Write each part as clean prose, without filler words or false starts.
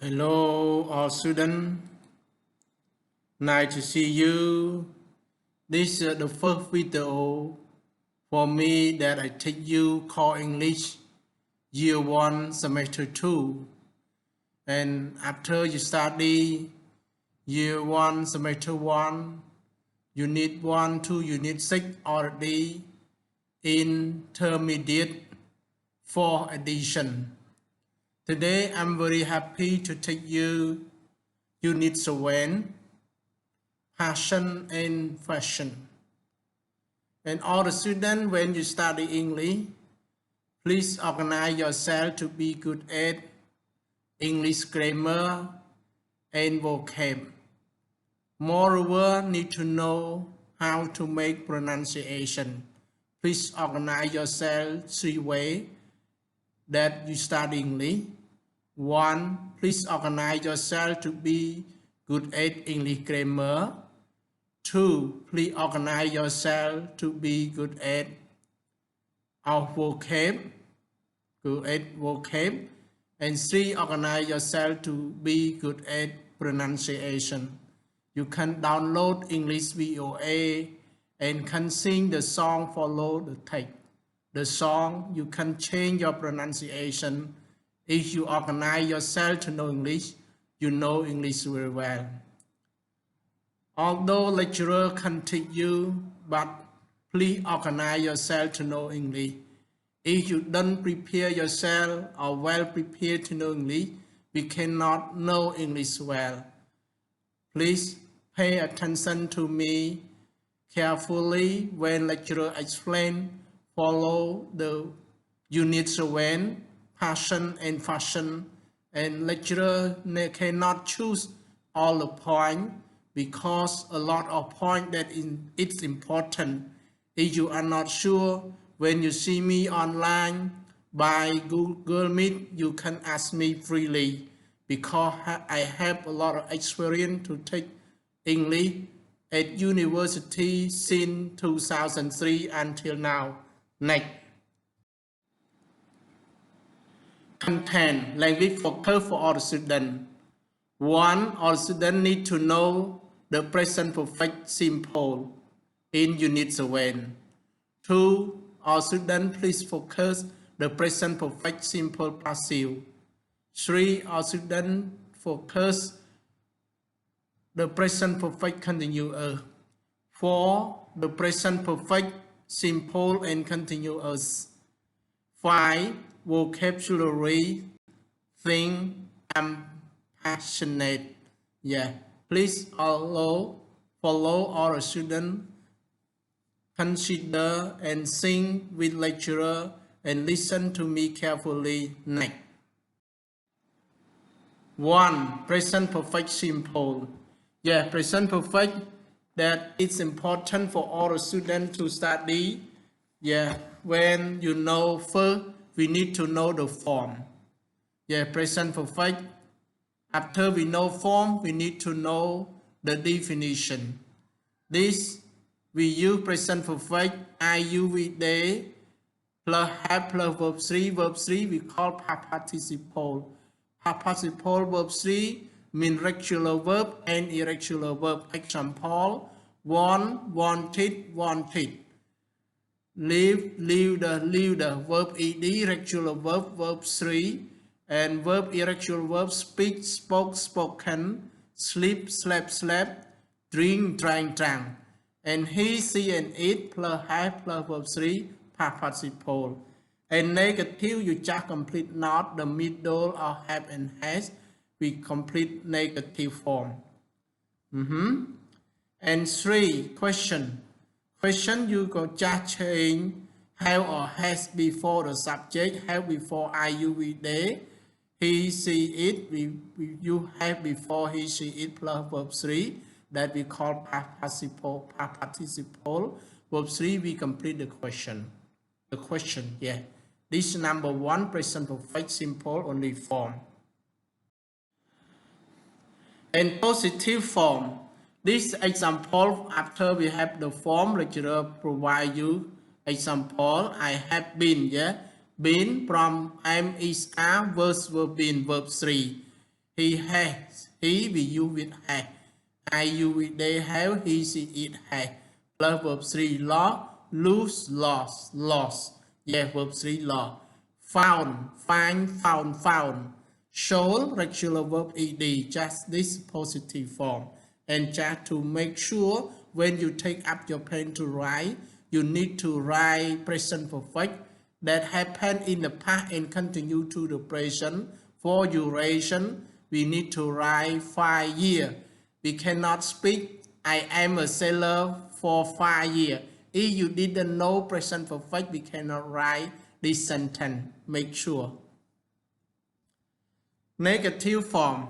Hello, all students. Nice to see you. This is the first video for me that I take you call English Year 1 Semester 2. And after you study Year 1 Semester 1, Unit 1 to Unit 6 already intermediate 4 edition. Today I'm very happy to take you Unit 7, Passion and Fashion. And all the students, when you study English, please organize yourself to be good at English grammar and vocab. Moreover, need to know how to make pronunciation. Please organize yourself 3 ways that you study English. 1. Please organize yourself to be good at English grammar. 2. Please organize yourself to be good at our vocab. And 3. Organize yourself to be good at pronunciation. You can download English VOA and can sing the song, follow the text. The song, you can change your pronunciation. If you organize yourself to know English, you know English very well. Although lecturer can teach you, but please organize yourself to know English. If you don't prepare yourself or well prepared to know English, we cannot know English well. Please pay attention to me carefully when lecturer explain. Follow the Unit 7, Passion and Fashion, and lecturer cannot choose all the points because a lot of points that it's important. If you are not sure, when you see me online by Google Meet, you can ask me freely because I have a lot of experience to take English at university since 2003 until now. Next. Content, language focus for all the students. 1. All students need to know the present perfect simple in Unit 7. 2. All students please focus the present perfect simple passive. 3. All students focus the present perfect continuous. 4. The present perfect simple and continuous. 5. Vocabulary, think, I'm passionate. Yeah, please follow all the students, consider and sing with lecturer and listen to me carefully. Next. 1. Present perfect simple. Yeah, present perfect, that it's important for all the students to study. Yeah, when you know first, we need to know the form. Yeah, present perfect. After we know form, we need to know the definition. This, we use present perfect, I use with they, plus have plus verb 3. Verb 3 we call past participle. Past participle verb 3 mean regular verb and irregular verb. Example, want, wanted, wanted. Live, lived, verb ed, regular verb, verb 3, and verb irregular verb, speak, spoke, spoken, sleep, slept, slept, drink, drank, drank. And he, she, and it plus have plus verb 3, past participle. And negative, you just complete not, the middle or have and has, we complete negative form. And 3, question. Question, you go just change have or has before the subject, have before I, you, we, they, he, she, it, you have before he, she, it plus verb 3, that we call past participle. Verb 3, we complete the question. The question, yeah. This is number 1, present perfect simple only form. And positive form. This example, after we have the form, lecturer provide you example. I have been, yeah, been from am is are, verb been, verb 3. He has. He we use with have. I use with they have. He she it has. Plus verb 3 law. Lose, lost, lost. Yeah, verb 3 law. Found, find, found. Show regular verb ed. Just this positive form. And just to make sure when you take up your pen to write, you need to write present perfect that happened in the past and continue to the present. For duration, we need to write 5 years. We cannot speak, I am a sailor for 5 years. If you didn't know present perfect, we cannot write this sentence. Make sure. Negative form.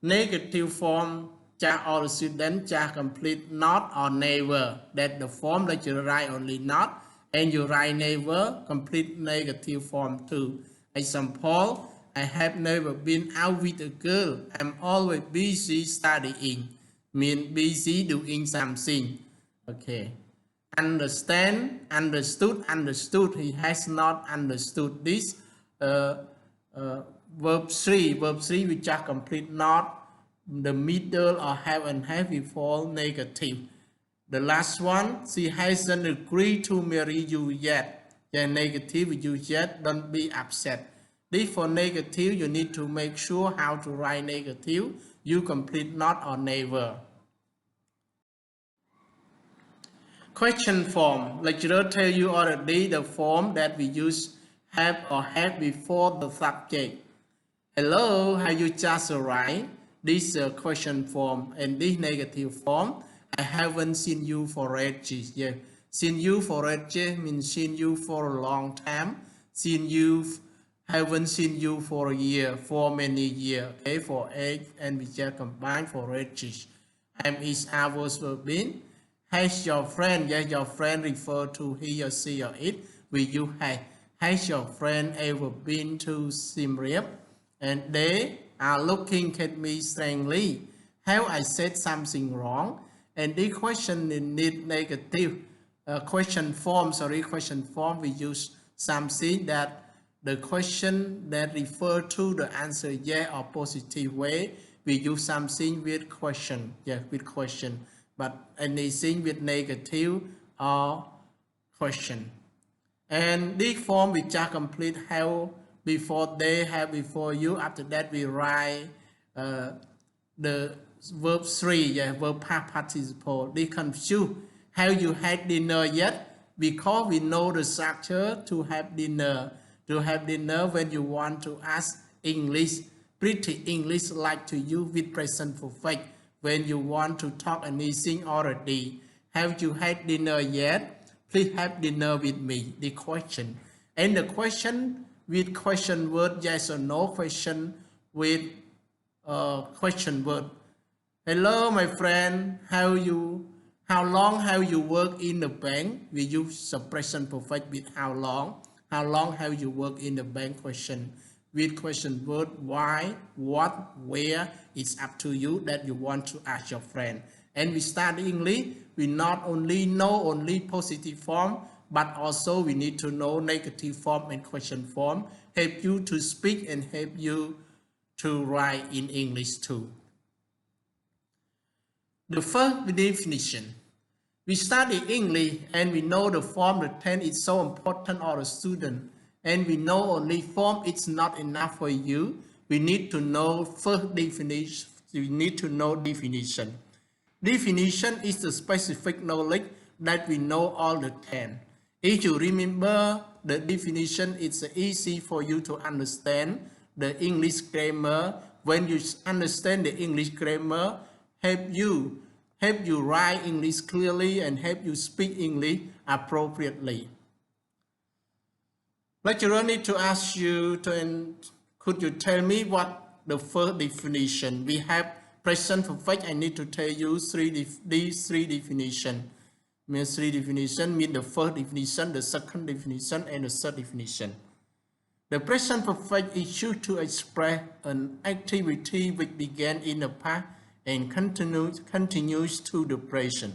Negative form, cha or student, cha complete not or never. That the form that you write only not and you write never, complete negative form too. Example, I have never been out with a girl. I'm always busy studying. Mean busy doing something. Okay. Understand, understood, understood. He has not understood this. Verb 3 which are complete not, the middle or have and have before negative. The last one, she hasn't agreed to marry you yet. The negative you yet, don't be upset. This for negative, you need to make sure how to write negative. You complete not or never. Question form. Lecturer tell you already the form that we use have or have before the subject. Hello, have you just arrived? This question form and this negative form. I haven't seen you for ages. Yeah. Seen you for ages means seen you for a long time. Seen you, haven't seen you for a year, for many years. Okay, for age and we just combine for ages. Is hours verb been. Has your friend, yes, your friend refer to he or she or it. Will you have? Has your friend ever been to Siem Reap? And they are looking at me strangely. Have I said something wrong? And this question need negative question form. We use something that the question that refer to the answer yeah or positive way. We use something with question, yeah, with question. But anything with negative or question. And this form we just complete have before they, have before you. After that we write the verb 3, yeah, verb past participle. They confuse. Have you had dinner yet? Because we know the structure to have dinner. To have dinner when you want to ask English, pretty English like to use with present perfect. When you want to talk anything already. Have you had dinner yet? Please have dinner with me. The question. And the question with question word yes or no, question with question word. Hello my friend, how long have you worked in the bank? We use the present perfect with how long. How long have you worked in the bank question. With question word why, what, where, it's up to you that you want to ask your friend. And we start English, we not only know only positive form, but also we need to know negative form and question form, help you to speak and help you to write in English too. The first definition. We study English and we know the form, the tense is so important for the student. And we know only form it's not enough for you. We need to know first definition. We need to know definition. Definition is the specific knowledge that we know all the time. If you remember the definition, it's easy for you to understand the English grammar. When you understand the English grammar, help you write English clearly and help you speak English appropriately. Lecturer need to ask you could you tell me what the first definition? We have present perfect. I need to tell you these three definition. Means three definition mean the first definition, the second definition, and the third definition. The present perfect is used to express an activity which began in the past and continues to the present.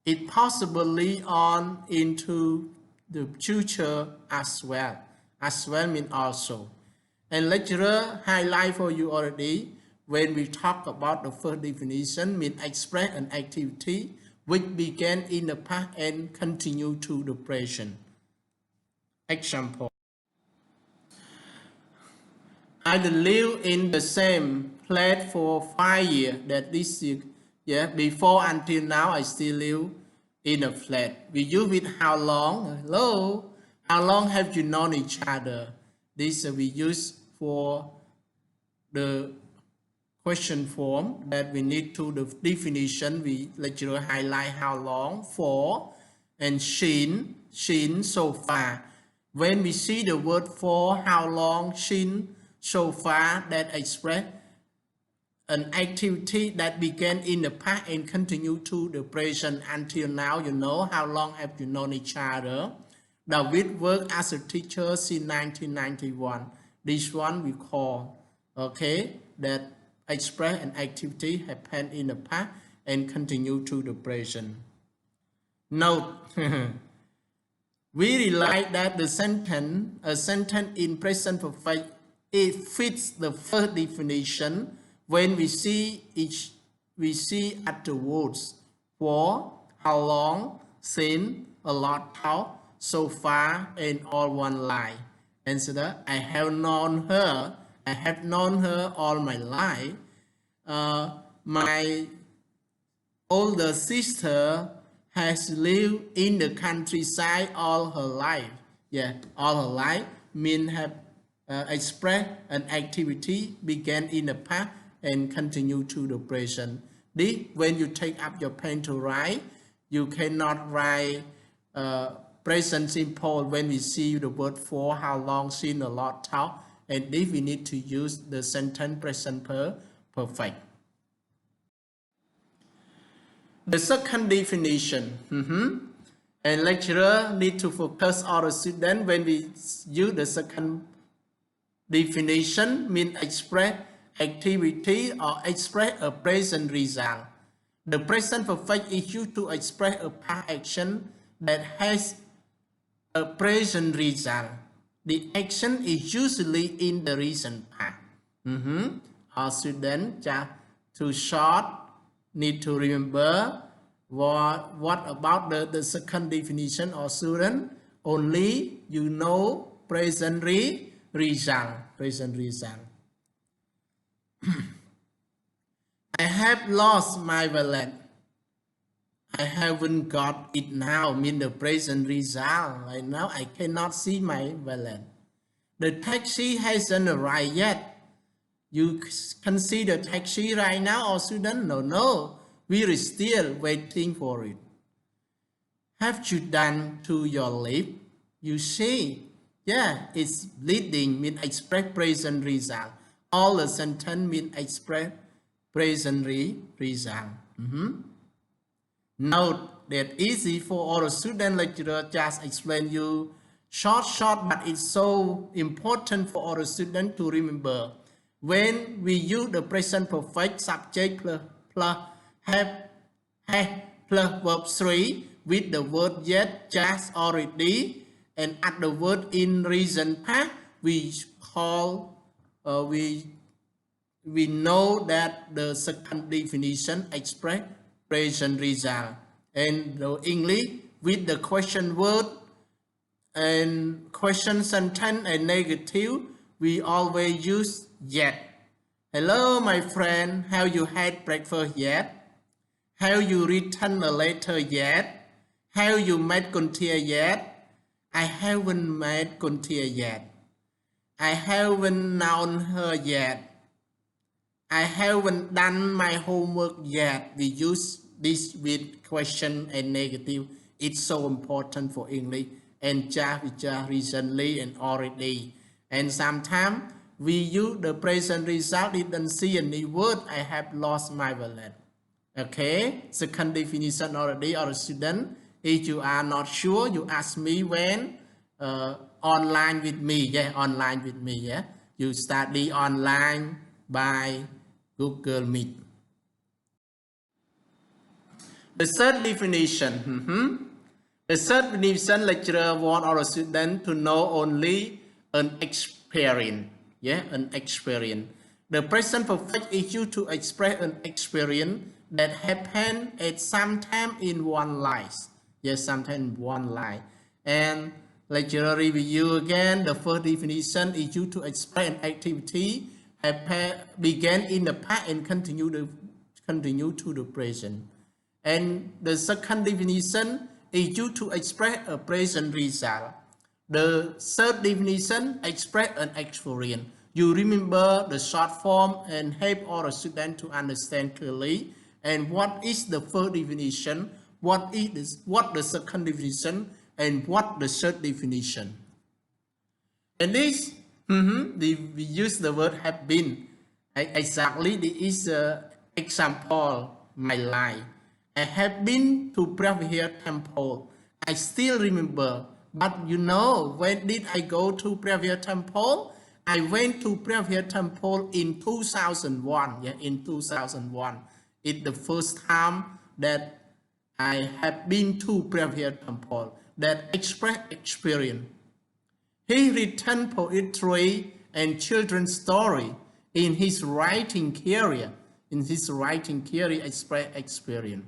It possibly on into the future as well. As well means also. And lecturer highlight for you already when we talk about the first definition, mean express an activity which began in the past and continue to the present. Example. I live in the same place for 5 years. That this year, yeah, before until now, I still live in a flat. We use with how long? Hello, how long have you known each other? This we use for the question form that we need to the definition. We lecturer highlight how long, for, and since, so far. When we see the word for, how long, since, so far, that express an activity that began in the past and continue to the present until now. You know, how long have you known each other? David worked as a teacher since 1991. This one we call, okay, that express an activity happened in the past and continue to the present. Note, we realize that the sentence, a sentence in present perfect, it fits the first definition when we see afterwards for, how long, since, a lot, how, so far, and all one line. Answer: I have known her all my life. My older sister has lived in the countryside all her life. Yeah, all her life mean have express an activity began in the past and continue to the present. This, when you take up your pen to write, you cannot write present simple when we see the word for, how long, since, a lot, how, and this we need to use the sentence present perfect. The second definition, and lecturer need to focus on the student when we use the second definition, mean express activity or express a present result. The present perfect is used to express a past action that has a present result. The action is usually in the recent past. Our students just too short need to remember what about the second definition or student. Only you know present result. I have lost my wallet. I haven't got it now, mean the present result. Right now I cannot see my wallet. The taxi hasn't arrived yet. You can see the taxi right now, or student? No. We are still waiting for it. Have you done to your lip? You see, yeah, it's bleeding, mean express present result. All the sentence mean express present result. Note that easy for all the student. Lecturer just explain you short, but it's so important for all the student to remember. When we use the present perfect subject plus have plus verb 3 with the word yet, just, already, and add the word in recent past, we call we know that the second definition express present result. And the English with the question word and question sentence and negative, we always use yet. Hello, my friend. Have you had breakfast yet? Have you written a letter yet? Have you met Contia yet? I haven't met Contia yet. I haven't known her yet. I haven't done my homework yet. We use this with question and negative. It's so important for English. And just recently and already. And sometimes we use the present result. Didn't see any word. I have lost my wallet. Okay. Second definition already. Or student, if you are not sure, you ask me when online with me. Yeah, online with me. Yeah, you study online by Google Meet. The third definition. The third definition, lecturer want our student to know only an experience. Yeah, an experience. The present perfect is used to express an experience that happened at some time in one life. Yes, sometime in one life. And lecturer review again. The first definition is used to express an activity began in the past and continue to the present. And the second definition is used to express a present result. The third definition express an experience. You remember the short form and help all students to understand clearly. And what is the first definition? What the second definition? And what the third definition? And this, we use the word have been. Exactly, this is an example my life. I have been to Previous Temple. I still remember. But you know, when did I go to Previous Temple? I went to Previous Temple in 2001. Yeah, in 2001. It's the first time that I have been to Previous Temple. That express experience. He written poetry and children's story in his writing career. In his writing career, express experience.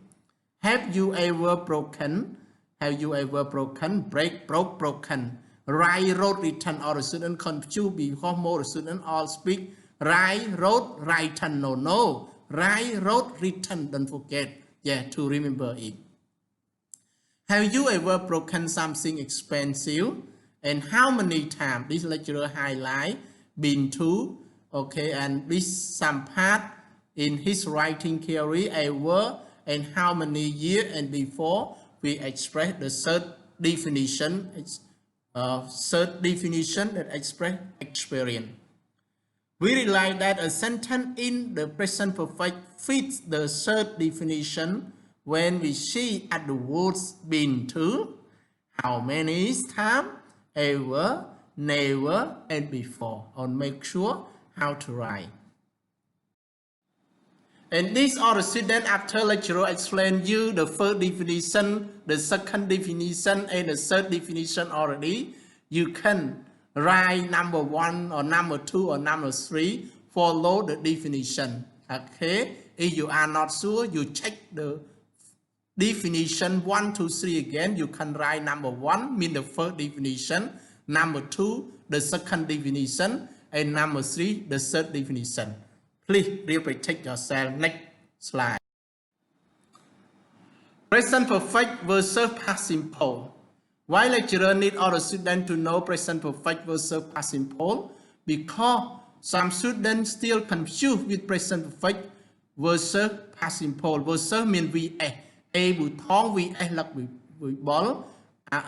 Have you ever broken? Have you ever broken? Broken. Write, wrote, written, or a student confused because more students all speak write, wrote, written. No. Write, wrote, written. Don't forget. Yeah, to remember it. Have you ever broken something expensive? And how many times? This lecturer highlight been to. Okay, and this some part in his writing career ever. And how many years and before we express the third definition that express experience. We realize that a sentence in the present perfect fits the third definition when we see at the words been to, how many times, ever, never, and before. And make sure how to write. And these are the students after lecturer explain you the first definition, the second definition, and the third definition already. You can write number 1 or number 2 or number 3, follow the definition. Okay, if you are not sure, you check the definition 1, 2, 3 again. You can write number 1, mean the first definition, number 2, the second definition, and number 3, the third definition. Please repeat yourself. Next slide. Present perfect versus past simple. Why lecturer need all the students to know present perfect versus past simple? Because some students still confused with present perfect versus past simple. Versus means VS. Buổi tháng VS là buổi ball.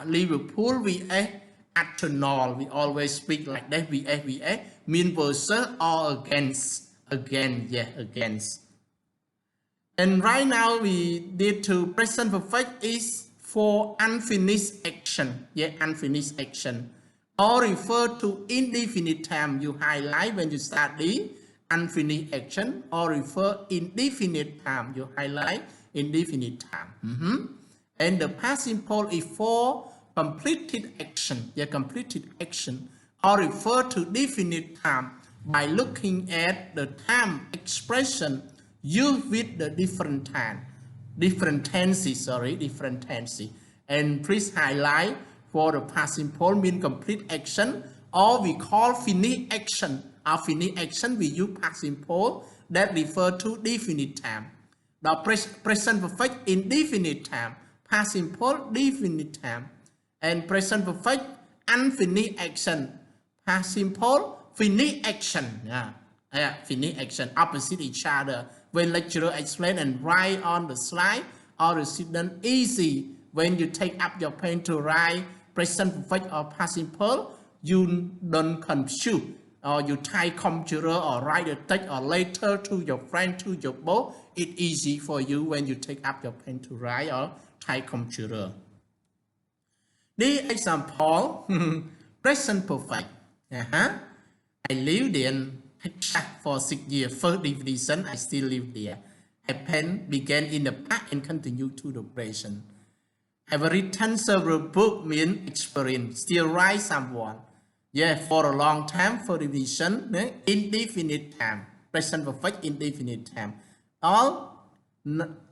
Liverpool VS Arsenal. We always speak like that. VS mean versus or against. Against. And right now we did to present perfect is for unfinished action. Unfinished action. Or refer to indefinite time. You highlight when you study unfinished action. Or refer indefinite time. You highlight indefinite time. And the past simple is for completed action. Completed action. Or refer to definite time by looking at the time expression used with the different tenses. And please highlight for the past simple mean complete action, or we call finished action. Our finished action we use past simple that refer to definite time. The present perfect indefinite time, past simple definite time, and present perfect unfinished action, past simple finished action. Finished action opposite each other. When lecturer explain and write on the slide, all the student easy. When you take up your pen to write present perfect or past simple, you don't confuse. Or you type computer or write a text or letter to your friend, to your boss. It's easy for you when you take up your pen to write or type computer. The example, present perfect. I lived in Texas for 6 years. First definition, I still live there. Happen began in the past and continue to the present. I've written several books, mean experience. Still write someone. Yeah, for a long time, for division, indefinite time, present perfect indefinite time. All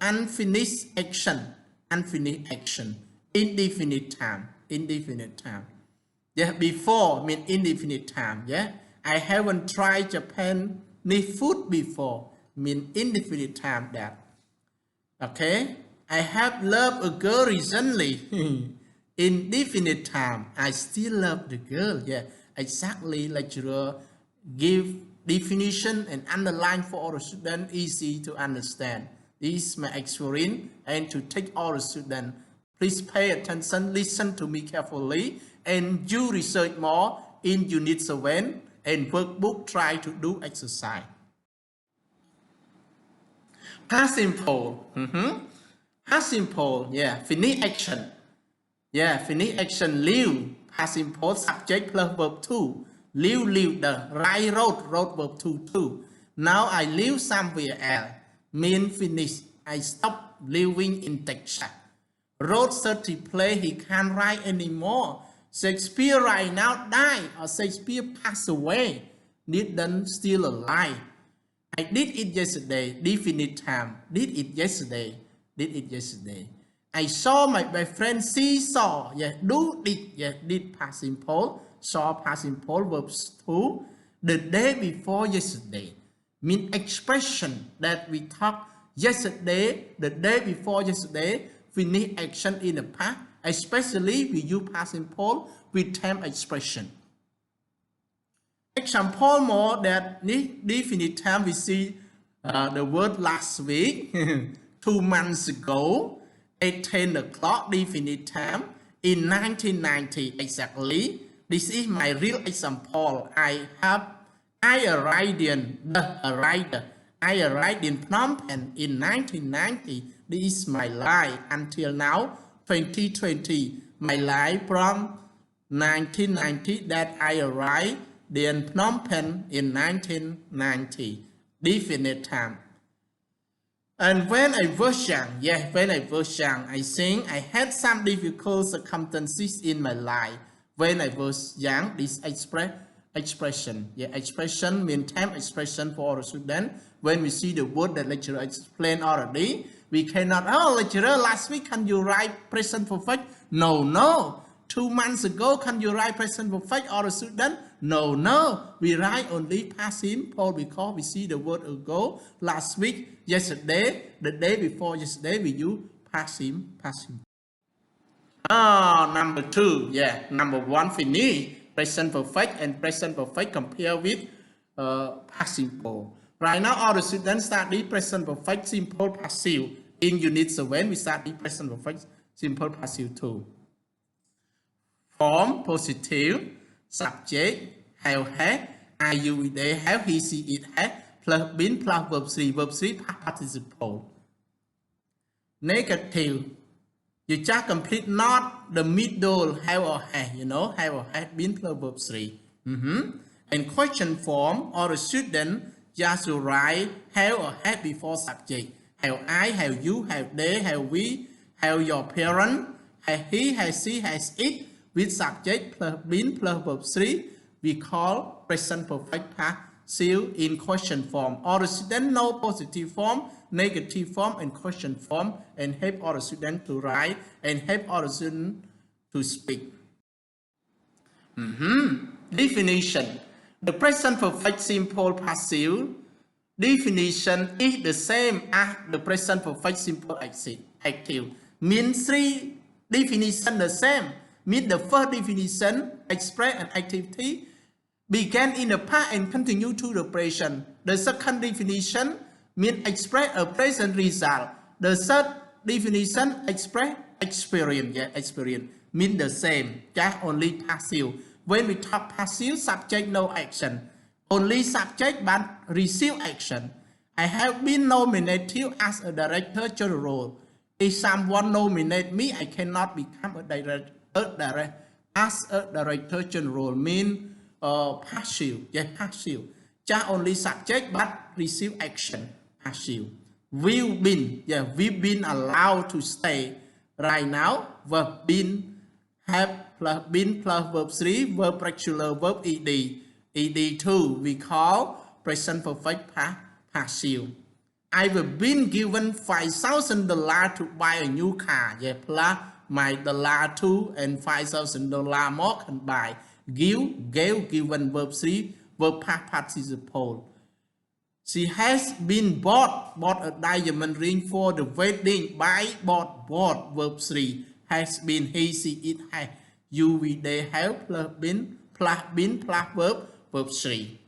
unfinished action, indefinite time, indefinite time. Yeah, before mean indefinite time. Yeah, I haven't tried Japanese food before, mean indefinite time that. Okay, I have loved a girl recently. Indefinite time, I still love the girl. Yeah, exactly. Lecturer give definition and underline for all the students, easy to understand. This is my experience, and to take all the students, please pay attention, listen to me carefully, and you research more in unit 7 and workbook, try to do exercise. Past simple. Past simple, yeah, finish action. Yeah, finish action, live, past simple, subject plus verb 2. Live, the I wrote verb 2 too. Now I live somewhere else. Mean finish. I stop living in Texas. Wrote 30 play, he can't write anymore. Shakespeare right now died, or Shakespeare passed away. Didn't still alive. I did it yesterday, definite time. Did it yesterday. I saw my friend saw. Yeah, did past simple. Saw past simple verbs 2. The day before yesterday. Mean expression that we talked yesterday, the day before yesterday, finish action in the past, especially we use past simple with time expression. Example more that definite time we see the word last week, 2 months ago, at 10 o'clock definite time, in 1990 exactly. This is my real example. I arrived in Phnom Penh in 1990. This is my life until now, 2020. My life from 1990 that I arrived in Phnom Penh in 1990. Definite time. And when I was young, I think I had some difficult circumstances in my life. When I was young, this expression means time expression for a student. When we see the word that lecturer explained already, we cannot, lecturer, last week can you write present perfect? No. 2 months ago, can you write present perfect or a student? No. We write only past simple because we see the word ago, last week, yesterday, the day before yesterday, we use past simple. Number 2, yeah. Number 1, finish. Present perfect and present perfect compare with past simple. Right now, all the students study present perfect, simple, passive. In unit 7, we study present perfect, simple, passive too. Form, positive, subject, have had, are you, they have, he, she, it had, plus been, plus verb 3, participle. Negative, you just complete not the middle, have or had, have or had, been, plus verb 3. And question form, or the student just to write have or had before subject. Have I, have you, have they, have we, have your parent, have he, has she, has it, with subject plus been plus verb 3, we call present perfect passive in question form. All the students know positive form, negative form, and question form, and help all the students to write and help all the students to speak. Definition. The present perfect simple passive definition is the same as the present perfect simple active. Means 3 definition the same. Means the first definition, express an activity, began in the past and continue to the present. The second definition means express a present result. The third definition, express experience. Yeah, experience means the same, just only passive. When we talk passive, subject no action. Only subject but receive action. I have been nominated as a director general. If someone nominate me, I cannot become a director. As a director general mean passive. Yeah, passive. Just only subject but receive action. Passive. We've been allowed to stay. Right now, we've been have plus been plus verb 3, verb regular, verb ed. ed2 we call present perfect passive. I've been given $5,000 to buy a new car. Yeah, plus my dollar two and $5,000 more can buy. Give, gave, given, verb 3, verb past participle. She has been bought a diamond ring for the wedding. Buy, bought, verb 3. Has been, he, she, it, has. You, we, they, have, plus been, plus verb 3.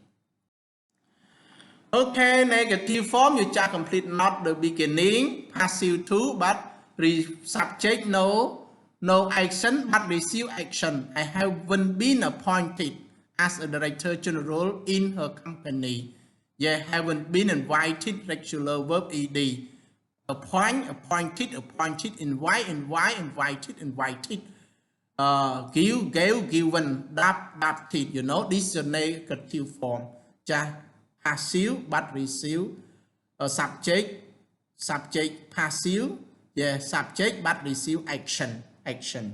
Okay, negative form, you just complete not the beginning, passive too, but subject no action, but receive action. I haven't been appointed as a director general in her company. Yeah, haven't been invited, regular verb ed. Appointed, invite, invited. Give, gave, given, adopted, you know, this is a negative form. Just passive but receive, subject passive, yeah, subject but receive action.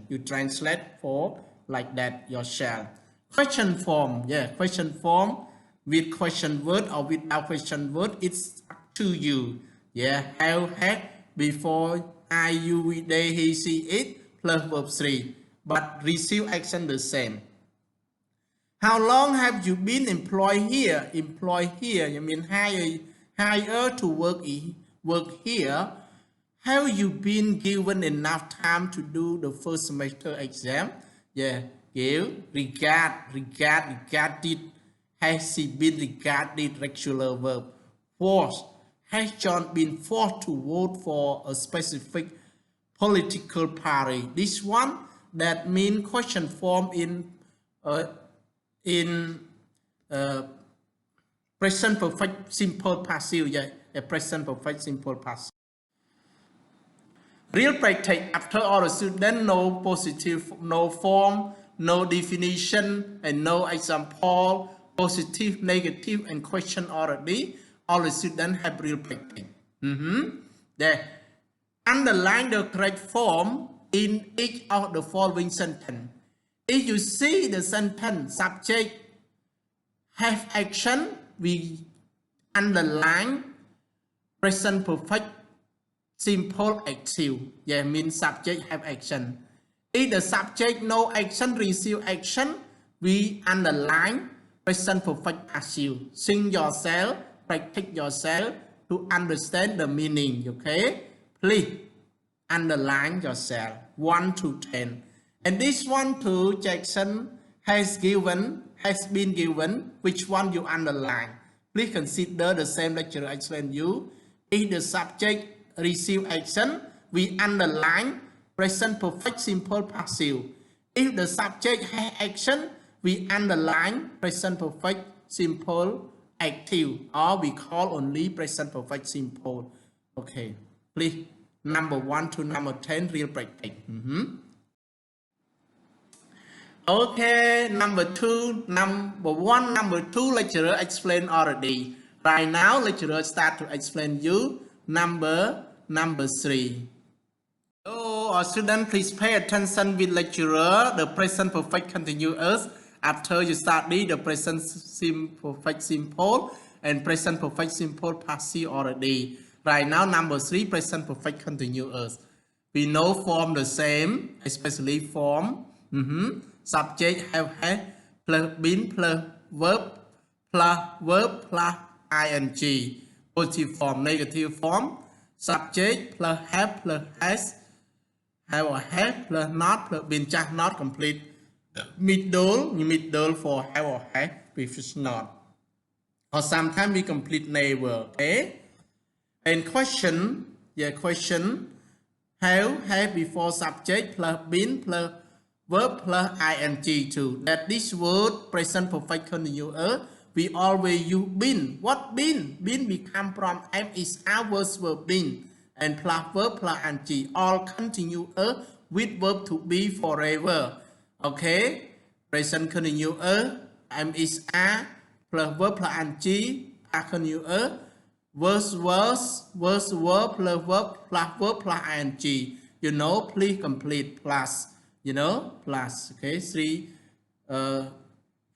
You translate for like that yourself. Question form, yeah, question form with question word or without question word, it's up to you. Yeah, have, had, before, I, you, we, they, he, she, it, plus verb 3, but receive action the same. How long have you been employed here? Employed here, you mean hire to work here. Have you been given enough time to do the first semester exam? Yeah, give, regarded. Has he been regarded, regular verb. Forced. Has John been forced to vote for a specific political party? This one, that means question form in present perfect simple passive. Yeah, a present perfect simple passive. Real practice, after all the student no positive, no form, no definition, and no example, positive, negative, and question already, all the students have real practice. There. Underline the correct form in each of the following sentence. If you see the sentence subject have action, we underline present perfect simple active. Yeah, means subject have action. If the subject no action, receive action, we underline present perfect passive. Sing yourself, practice yourself to understand the meaning. Okay, please underline yourself 1 to 10. And this one to Jackson has been given, which one you underline. Please consider the same lecture I explained you. If the subject receive action, we underline present perfect simple passive. If the subject has action, we underline present perfect simple active, or we call only present perfect simple. Okay, please, number 1 to number 10, real practice. Okay, number 2, number 1, number 2, lecturer explained already. Right now, lecturer start to explain you number 3. So, student, please pay attention with lecturer, the present perfect continuous. After you study the present perfect simple and present perfect simple passive already. Right now, number 3, present perfect continuous. We know form the same, especially form. Subject have had plus been plus verb plus ing. Positive form, negative form. Subject plus have plus have or have plus not plus been just not complete. Middle for have or have if it's not. Or sometimes we complete never. Okay. And question, question. Have before subject plus been plus verb plus ing too. That this word present perfect continuous, we always use been. What been? Been become from am is ours verb been and plus verb plus ing. All continuous with verb to be forever. Okay? Present continuous am is a plus verb plus ing past continuous. Verse verb plus verb plus ing. You know, please complete plus you know, plus, okay, three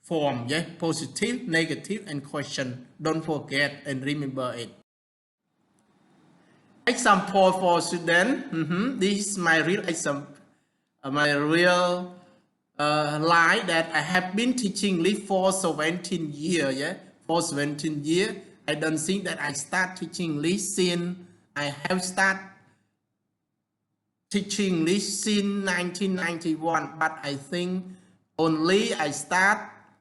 form, yeah, positive, negative, and question. Don't forget and remember it. Example for student. This is my real example, my real line that I have been teaching English for 17 years. Yeah, for 17 years. I don't think that I start teaching English since I have started teaching English since 1991, but I think only I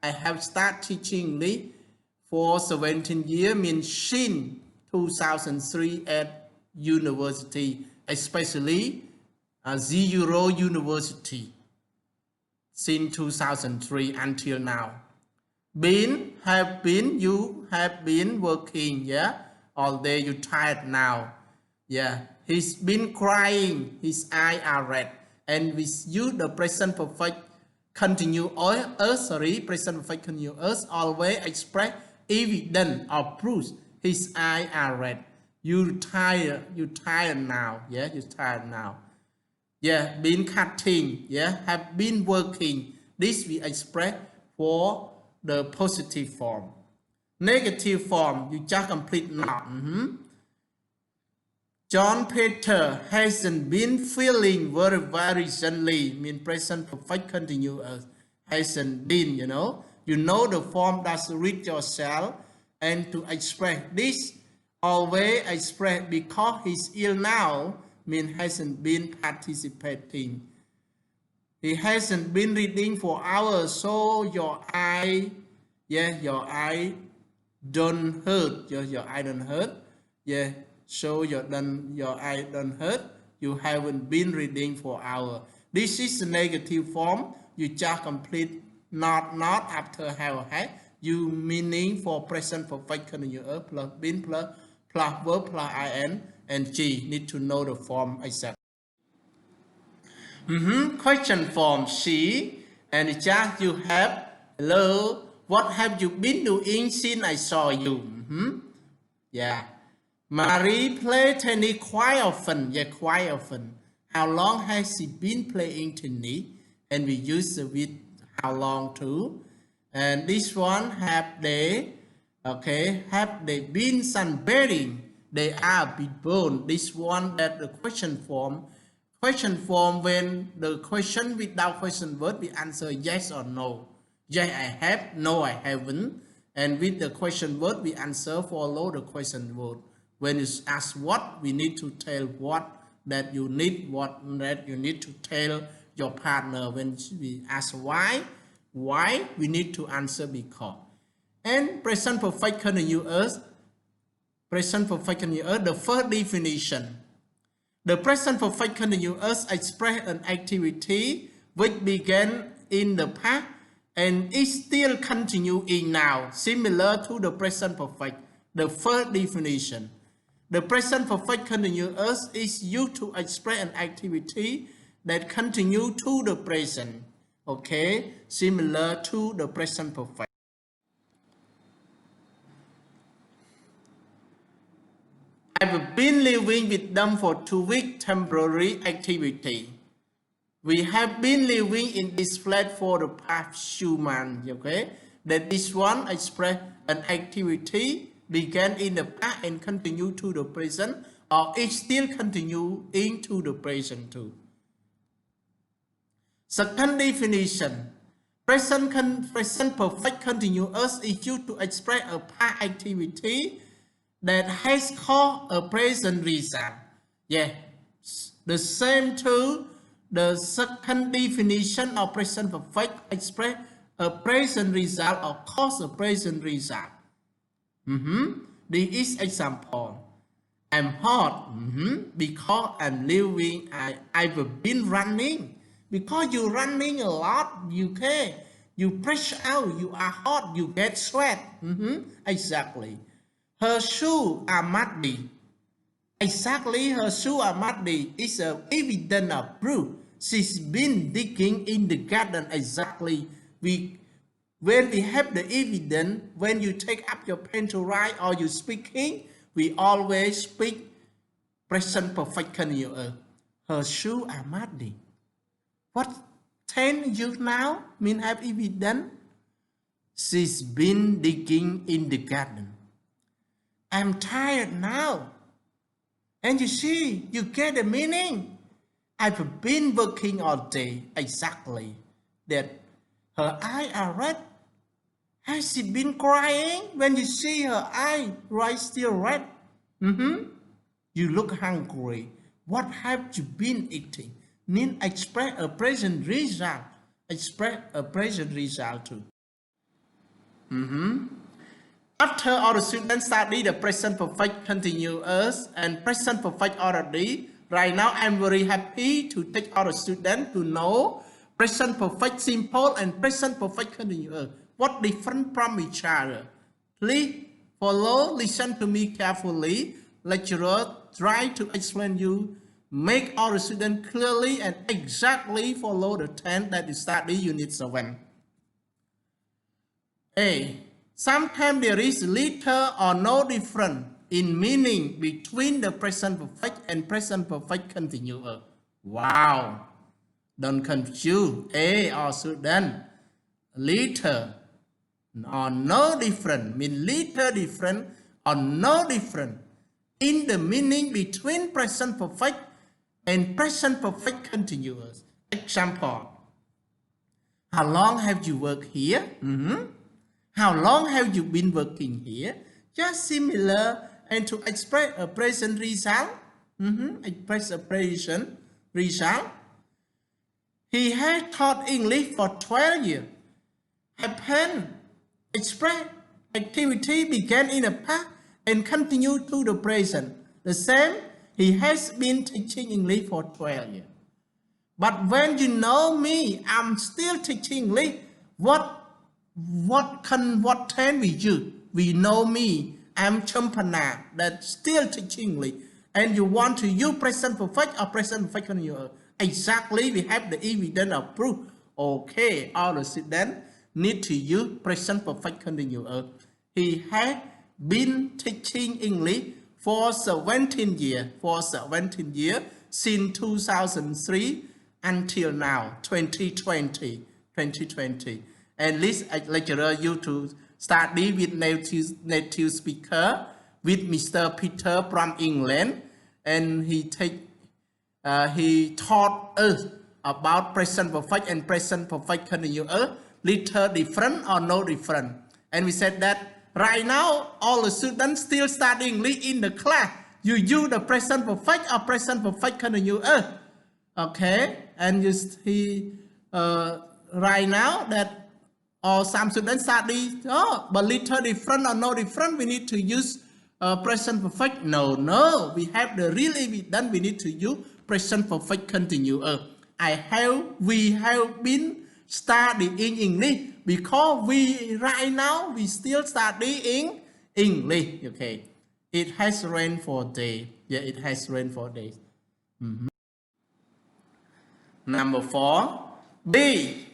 have started teaching English for 17 years, means since 2003 at university, especially Zero University, since 2003 until now. You have been working, yeah, all day, you tired now. Yeah, he's been crying, his eyes are red. And with you, the present perfect present perfect continuous always express evidence or proof. His eyes are red. You tired now. Yeah, you tired now. Yeah, been cutting. Yeah, have been working. This we express for the positive form. Negative form, you just complete not. John Peter hasn't been feeling very recently, mean present perfect continuous, hasn't been, you know. You know the form that's read yourself, and to express this, always express because he's ill now, mean hasn't been participating. He hasn't been reading for hours, so your eye don't hurt. Your eye don't hurt. Yeah, so your eye don't hurt. You haven't been reading for hours. This is the negative form. You just complete not after have had. You meaning for present perfect continuous plus been plus verb plus in and g. Need to know the form exactly. Question form C, and just you have, hello, what have you been doing since I saw you? Yeah, Marie play tennis quite often. Yeah, quite often. How long has she been playing tennis? And we use the with how long too. And this one, have they, okay, have they been sunbathing? They are been born. This one that the question form. Question form, when the question without question word, we answer yes or no. Yes, I have. No, I haven't. And with the question word, we answer follow the question word. When you ask what, we need to tell what that you need, what that you need to tell your partner. When we ask why, we need to answer because. And present perfect continuous, the first definition. The present perfect continuous express an activity which began in the past and is still continuing now, similar to the present perfect, the first definition. The present perfect continuous is used to express an activity that continues to the present, okay, similar to the present perfect. I've been living with them for 2 weeks, temporary activity. We have been living in this flat for the past 2 months, okay? That this one express an activity began in the past and continue to the present, or it still continue into the present too. Second definition, present perfect continuous is used to express a past activity that has caused a present result. Yeah, the same to the second definition of present perfect express a present result or cause a present result. This is example. I'm hot because I'm living. I've been running because you're running a lot. You press out. You are hot. You get sweat. Exactly. Her shoes are muddy. Exactly, her shoes are muddy. It's a evident of proof. She's been digging in the garden. Exactly. When we have the evidence, when you take up your pen to write or you speaking, we always speak present perfect continuous. Her shoes are muddy. What 10 years now, mean have evidence. She's been digging in the garden. I'm tired now. And you see, you get the meaning. I've been working all day. Exactly. That her eyes are red. Has she been crying when you see her eye right still red? You look hungry. What have you been eating? Need express a present result. Express a present result too. After all the students study the present perfect continuous and present perfect already, right now I'm very happy to take all the students to know present perfect simple and present perfect continuous. What different from each other? Please follow, listen to me carefully. Lecturer try to explain you. Make all the students clearly and exactly follow the 10 that you study unit 7. A. Sometimes there is little or no difference in meaning between the present perfect and present perfect continuous. Wow! Don't confuse A or student. Little or no difference mean little different or no different in the meaning between present perfect and present perfect continuous. Example. How long have you worked here? How long have you been working here? Just similar and to express a present result. Express a present result. He has taught English for 12 years. Happen. Express activity began in the past and continue to the present. The same, he has been teaching English for 12 years. But when you know me, I'm still teaching English. What can we do? We know me. I'm Champana that still teaching English. And you want to use present perfect or present perfect continuous? Exactly, we have the evidence of proof. Okay, all the students need to use present perfect continuous. He has been teaching English for 17 years. Since 2003 until now, 2020. And this lecturer you to study with native speaker with Mr. Peter from England, and he taught us about present perfect and present perfect continuous, little different or no different. And we said that right now all the students still studying in the class. You use the present perfect or present perfect continuous. Okay, and right now that some students study, but little different or no different, we need to use present perfect. No, we have the real evidence, we need to use present perfect continuous. We have been studying English because right now we still studying English. Okay, it has rained for days. Yeah, it has rained for days. Number 4, B.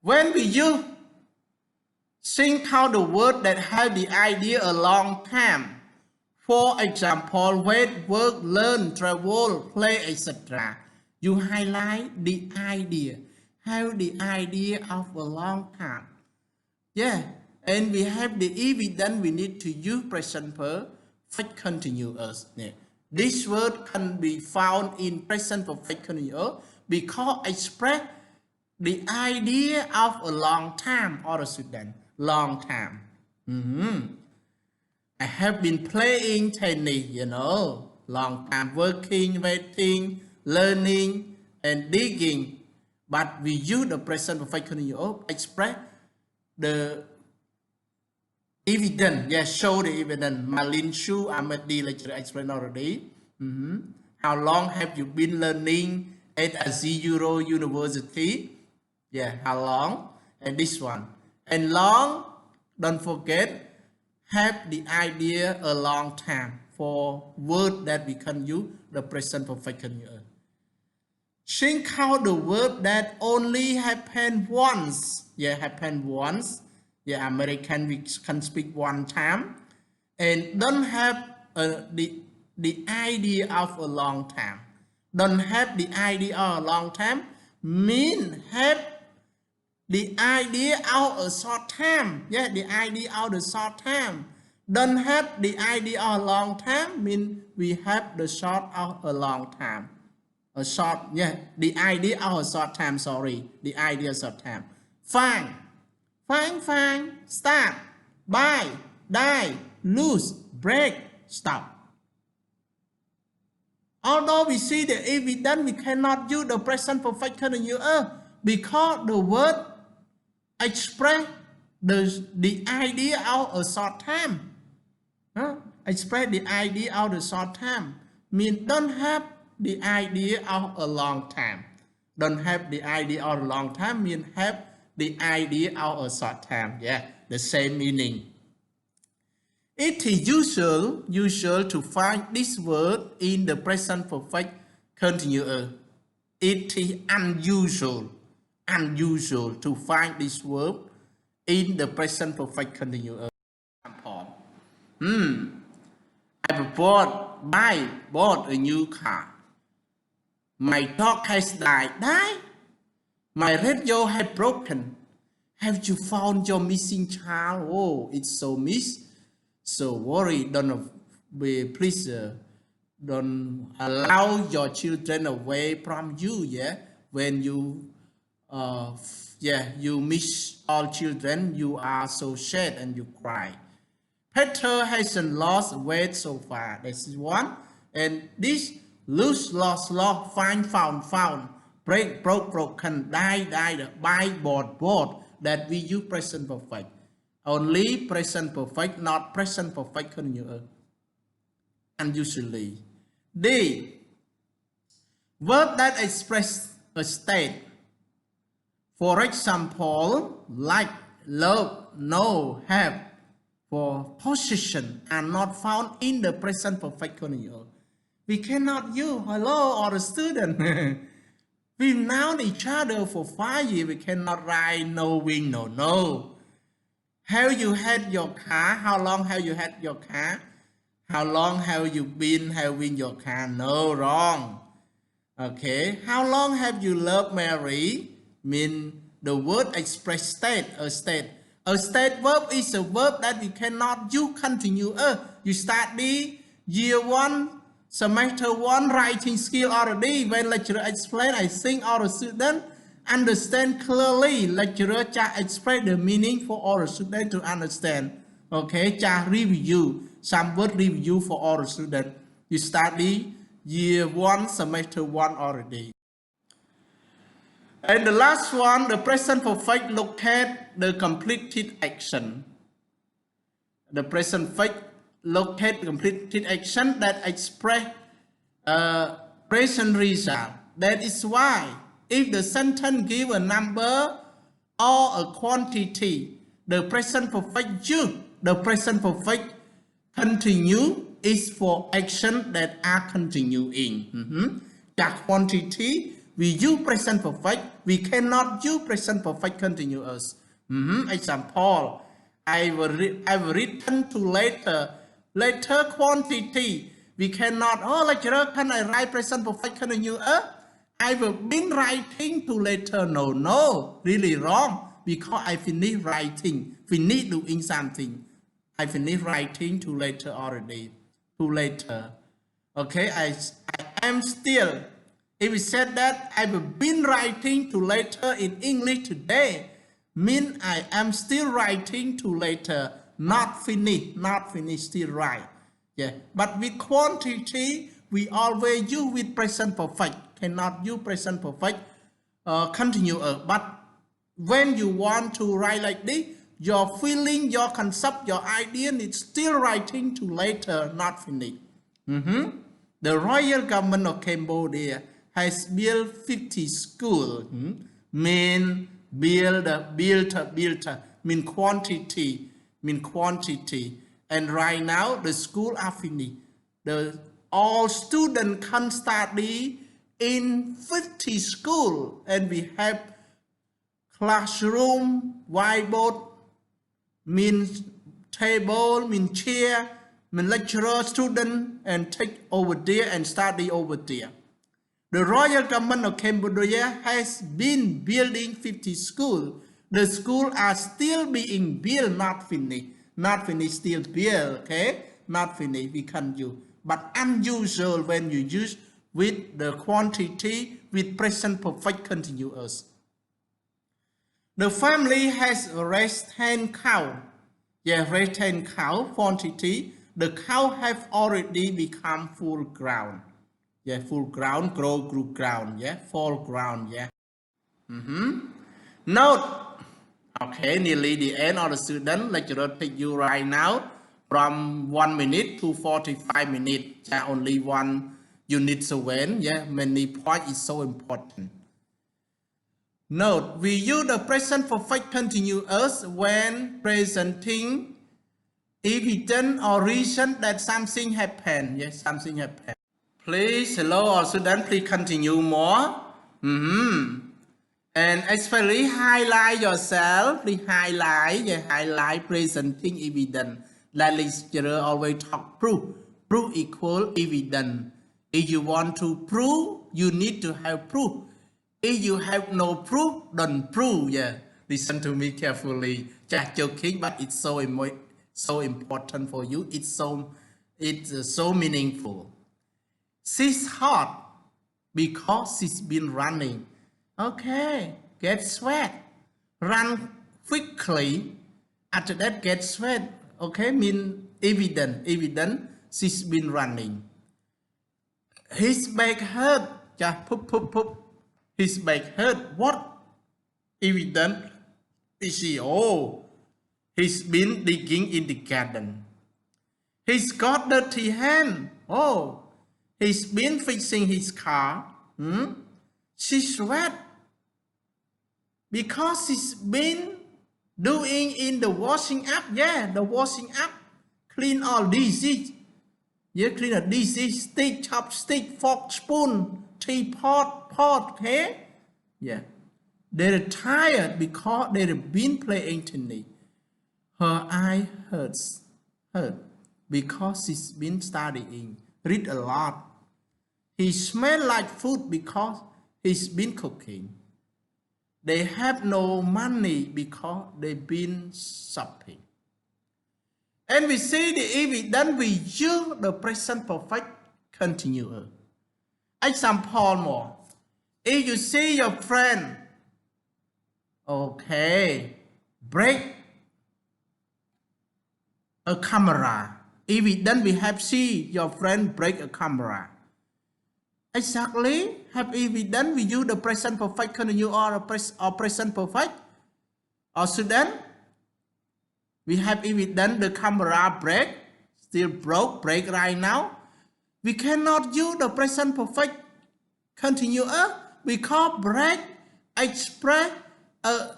When we use think out the word that have the idea a long time. For example, wait, work, learn, travel, play, etc. You highlight the idea. Have the idea of a long time. Yeah, and we have the evidence we need to use present perfect continuous. Yeah. This word can be found in present perfect continuous because express the idea of a long time or a student. Long time. I have been playing tennis, long time working, waiting, learning, and digging. But we use the present perfect continuous express the evidence. Yes, show the evidence. Malin Shu Ahmadi lecturer explained already. How long have you been learning at a Zero University? Yeah, how long? And this one. And long, don't forget, have the idea a long time for word that we can use the present perfect continuous. Think out the word that only happen once. Yeah, happen once. Yeah, American we can speak one time. And don't have the idea of a long time. Don't have the idea of a long time, mean have the idea out a short time. Yeah, the idea out a short time. Don't have the idea out a long time mean we have the short out a long time. A short, yeah, the idea out a short time, sorry. The idea short time. Fine. Fine. Start. Buy. Die. Lose. Break. Stop. Although we see the evidence, we cannot use the present perfect continuous because the word express the idea out a short time. Express the idea out a short time. Mean don't have the idea out a long time. Don't have the idea out a long time mean have the idea out a short time. Yeah, the same meaning. It is usual to find this word in the present perfect continuous. It is unusual to find this verb in the present perfect continuous. Example. I bought a new car. My dog has died. My radio had broken. Have you found your missing child? Oh, it's so miss. So worry, don't be please don't allow your children away from you. Yeah, when you you miss all children, you are so sad and you cry. Peter hasn't lost weight so far. This is one, and this lose, lost, find, found, break, broken, died, buy, bought. That we use present perfect. Only present perfect, not present perfect continuous. And usually, the verb that express a state. For example, like, love, know, have, for position are not found in the present perfect continuous. We cannot use hello or a student. We known each other for 5 years. We cannot write knowing, no. Have you had your car? How long have you had your car? How long have you been having your car? No, wrong. Okay. How long have you loved Mary? Mean the word express state, a state. A state verb is a verb that we cannot use continuous. You study year 1, semester 1 writing skill already. When lecturer explain, I think all the students understand clearly. Lecturer just explain the meaning for all the students to understand. Okay, just review. Some word review for all the students. You study year 1, semester 1 already. And the last one, the present perfect locate the completed action. The present perfect locate completed action that express present result. That is why if the sentence give a number or a quantity, the present perfect use, the present perfect continue is for action that are continuing. The quantity, we use present perfect. We cannot use present perfect continuous. Example, I will return to later. Later quantity. We cannot, lecturer, can I write present perfect continuous? I will been writing to later. No, really wrong. Because I finish writing, finish doing something. I finish writing to later already. To later. Okay, I am still. If we said that I have been writing to later in English today, mean I am still writing to later, not finished, still write. Yeah, but with quantity, we always use with present perfect. Cannot use present perfect continuous. But when you want to write like this, your feeling, your concept, your idea is still writing to later, not finished. The royal government of Cambodia has built 50 schools. Mean build, mean quantity. And right now the school are finished. All students can study in 50 schools, and we have classroom, whiteboard, means table, mean chair, mean lecturer, student, and take over there and study over there. The royal government of Cambodia has been building 50 schools. The schools are still being built, not finished. Not finished, still built, okay? Not finished, we can't use. But unusual when you use with the quantity with present perfect continuous. The family has raised 10 cow. Yeah, raised 10 cow quantity. The cow have already become full ground. Yeah, full ground, grew ground, yeah, full ground, yeah. Note, okay, nearly the end of the student lecturer take you right now from 1 minute to 45 minutes. Yeah, only one unit seven, yeah, many point is so important. Note, we use the present perfect continuous when presenting evidence or reason that something happened. Yes, something happened. Please, hello all students, please continue more. And especially highlight yourself, please highlight, yeah, highlight presenting evidence. Like lecturer always talk proof. Proof equal evidence. If you want to prove, you need to have proof. If you have no proof, don't prove. Yeah, listen to me carefully. Just joking, but it's so important for you. It's so meaningful. She's hot because she's been running. Okay, get sweat. Run quickly. After that, get sweat. Okay, mean evident. She's been running. His back hurt. Yeah, poop. His back hurt. What? Evident. Is he? Oh, he's been digging in the garden. He's got dirty hand. Oh, he's been fixing his car. She's wet because she's been doing in the washing up. Yeah, the washing up. Clean all dishes. Yeah, clean a dishes, stick, chopstick, fork, spoon, teapot, pot, okay? Yeah. They're tired because they've been playing tennis. Her eye hurt because she's been studying, read a lot. He smells like food because he's been cooking. They have no money because they've been shopping. And we see the evidence, we use the present perfect continuous. Example more. If you see your friend, okay, break a camera. Evidence we have see your friend break a camera. Exactly, have evidence we use the present perfect continuous or present perfect. Or student, we have evidence the camera break, still break right now. We cannot use the present perfect continuous because break express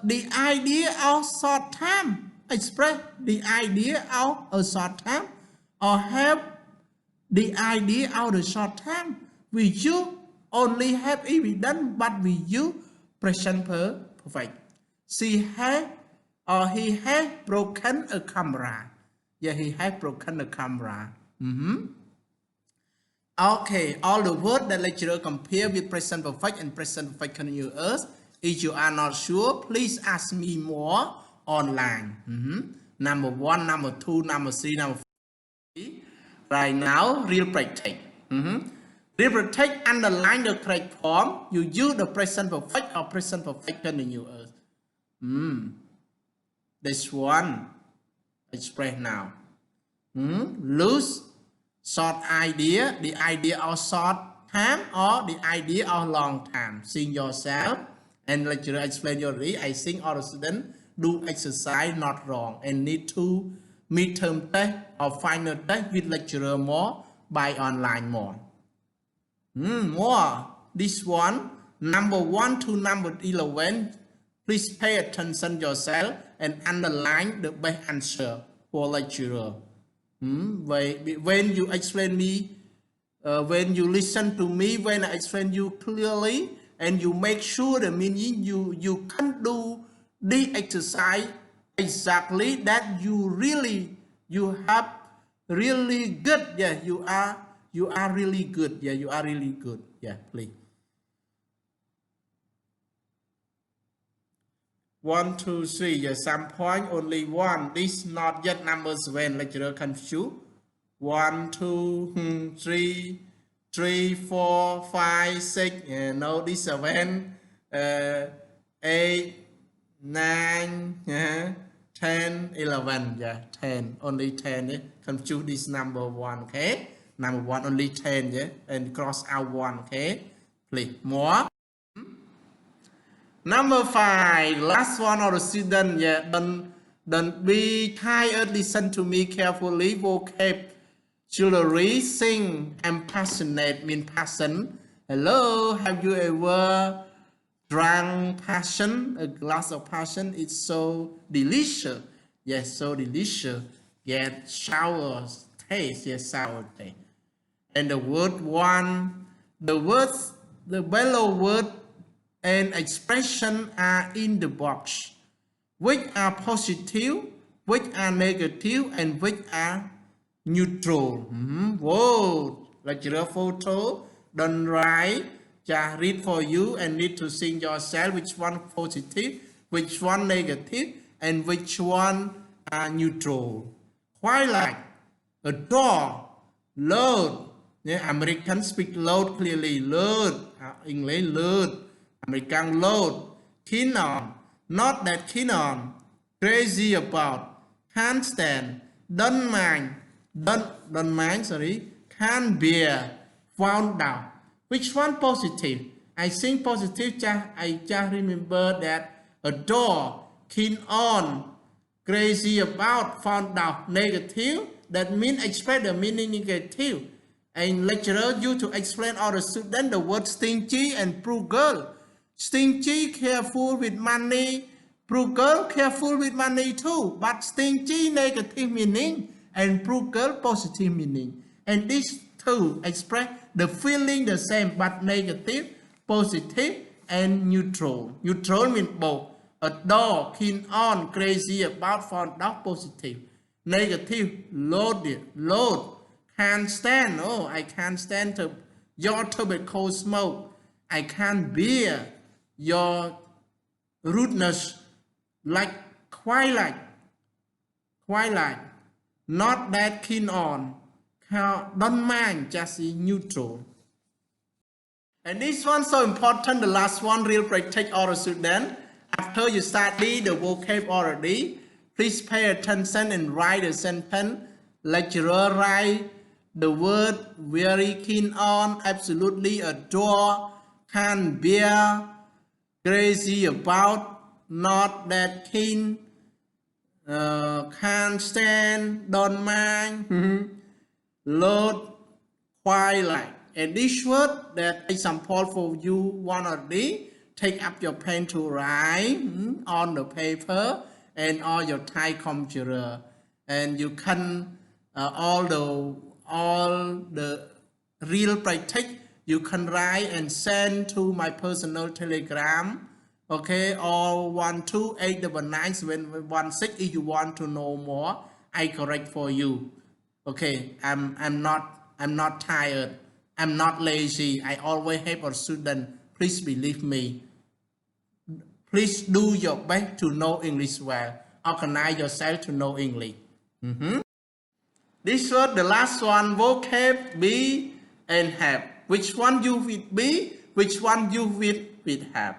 the idea of short time. Express the idea of a short time or have the idea of the short time. We use only have evidence, but we use present perfect. She has or he has broken a camera. Yeah, he has broken a camera. Okay, all the words that lecturer compare with present perfect and present perfect continuous. If you are not sure, please ask me more online. Number 1, number 2, number 3, number 4. Right now, real practice. Real practice, underline the correct form. You use the present perfect or present perfect continuous. This one, express now. Lose, short idea, the idea of short time or the idea of long time. Sing yourself and lecturer explain your read. I think all the students do exercise not wrong and need to midterm test or final test with lecturer more by online more. More. This one, number 1 to number 11. Please pay attention yourself and underline the best answer for lecturer. When you explain me, when you listen to me, when I explain you clearly, and you make sure the meaning you can do the exercise exactly that you have really good. Yeah, you are really good. Yeah, you are really good. Yeah, please. 1, 2, 3. Yes, some point only one. This not yet numbers when lecturer confused. 1, 2, 3, 3, 4, 5, 6. Yeah, no, this 7, 8, 9, 10, 11. Yeah, 10. Only 10. Yeah. Confuse this number 1. Okay. Number 1 only 10. Yeah. And cross out 1. Okay. Please. More. Number 5, last one of the student, yeah, don't be tired, listen to me carefully, vocabulary, sing, I'm passionate, mean passion. Hello, have you ever drunk passion? A glass of passion, it's so delicious. Yes, so delicious. Get showers, taste, yes, sour taste. And the word one, the words, the below word and expression are in the box, which are positive, which are negative, and which are neutral. Whoa, like your photo, don't write, just read for you and need to sing yourself which one positive, which one negative, and which one are neutral. Quite like a door, load. Yeah, Americans speak loud clearly, load, English load. American load, keen on, not that keen on, crazy about, can't stand, don't mind, sorry, can't bear, found out. Which one positive? I think positive, I just remember that adore, keen on, crazy about, found out, negative, that means express the meaning negative. And lecturer you to explain all the students the word stingy and frugal. Stingy, careful with money. Frugal, careful with money too. But stingy, negative meaning. And frugal, positive meaning. And these two express the feeling the same, but negative, positive, and neutral. Neutral means both. Adore, keen on, crazy about, fond of, positive. Negative, loaded, load. Can't stand, oh, I can't stand your tobacco smoke. I can't bear your rudeness, like twilight, not that keen on, don't mind, just neutral. And this one so important, the last one, real practice all the student. After you study the vocab already, please pay attention and write the sentence. Lecturer write the word very keen on, absolutely adore, can't bear, crazy about, not that keen, can't stand, don't mind, load, quite like. And this word that I sample for you one or day, take up your pen to write on the paper and on your Thai computer. And you can all the real practice you can write and send to my personal telegram, okay, or 12899 if you want to know more, I correct for you. Okay, I'm not tired, I'm not lazy, I always help a student. Please believe me. Please do your best to know English well. Organize yourself to know English. This was the last one, vocab, be and have. Which one you with be? Which one you with have?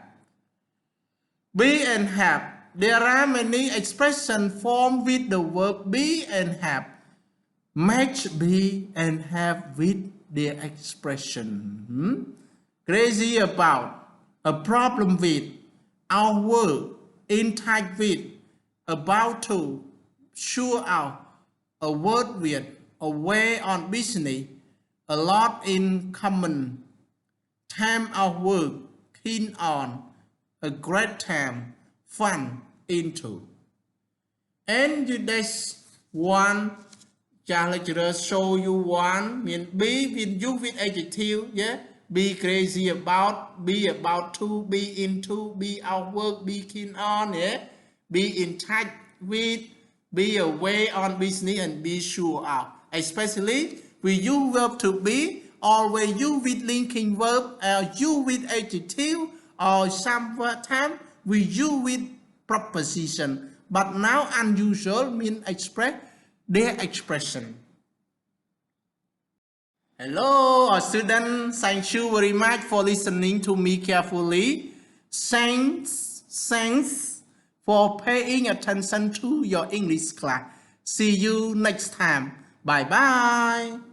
Be and have. There are many expressions formed with the verb be and have. Match be and have with their expression. Crazy about, a problem with, our work, in touch with, about to, sure out, a word with, away on business, a lot in common, time of work, keen on, a great time, fun, into. And this one, lecturer show you one, mean be with you with adjective, yeah, be crazy about, be about to, be into, be out work, be keen on, yeah, be in touch with, be away on business, and be sure out. Especially we use verb to be, always use with linking verb, you with adjective, or sometimes we use with preposition. But now unusual mean express their expression. Hello, our students. Thank you very much for listening to me carefully. Thanks for paying attention to your English class. See you next time. Bye bye.